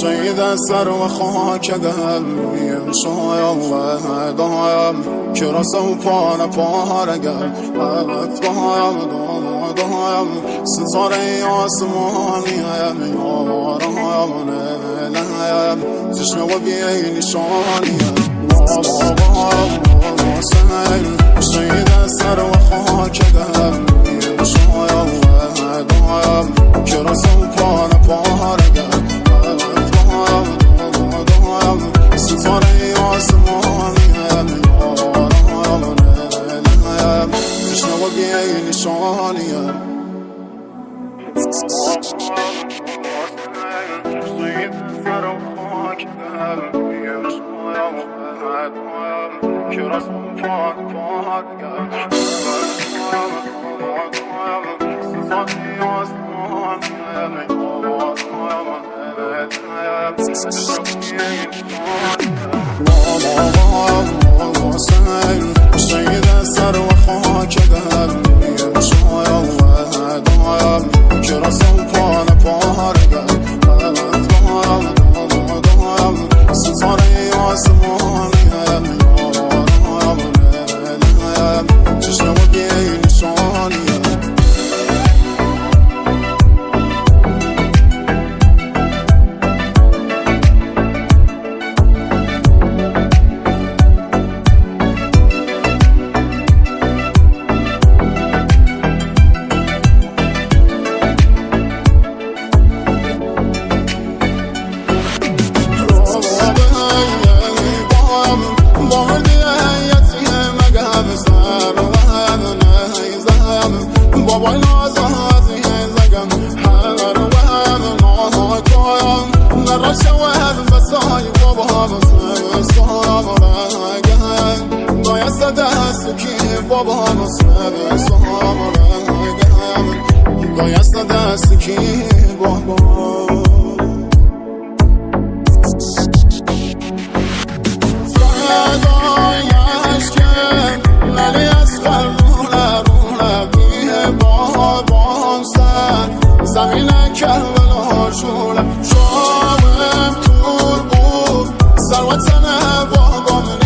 سید سر و خاک دل شایم دایم که رسم پارگر دایم ستاره آسمانیم یارم نلیم چشم و بی نشانیم سید سر و خاک دل شایم دایم که رسم پارگر ستاره آسمانیم یارم نلیم چشم و بی نشانیم سید سر و خاک دل شایم دایم که رسم پارگر دایم ستاره آسمانیم یارم نلیم چشم و بی نشانیم بابا سبب سامرگم دایست دست کی بابا فدایش کن نلی از قلبونه رونه بیه بابام سر زمین کربلا شوله شامم تور بود سروتن بابام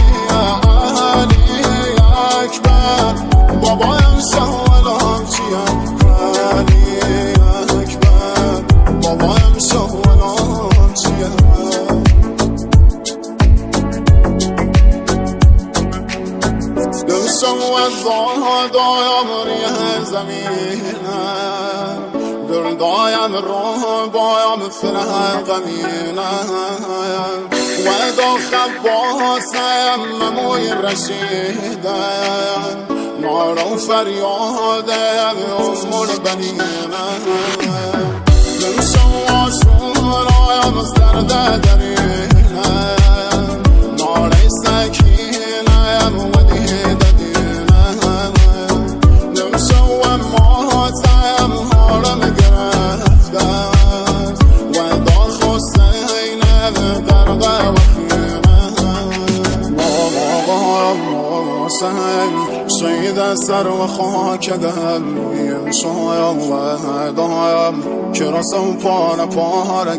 بابایم سوالم چیم علی اکبر بابایم سوالم چیم دلشم و زادایم ریه زمینم دل دایم رو بایم فرح غمینم و داخل باسم مموی رشیدم نارو فریاده امور بنینه نمشم واشورایم از درد درینه ناره سکینه و دیده دینه نمشم و ماتم حالم گرفته و داخ حسینه غرقه و شهید سر و خاک قلبیم شایم و دایم که رسم پاره پاره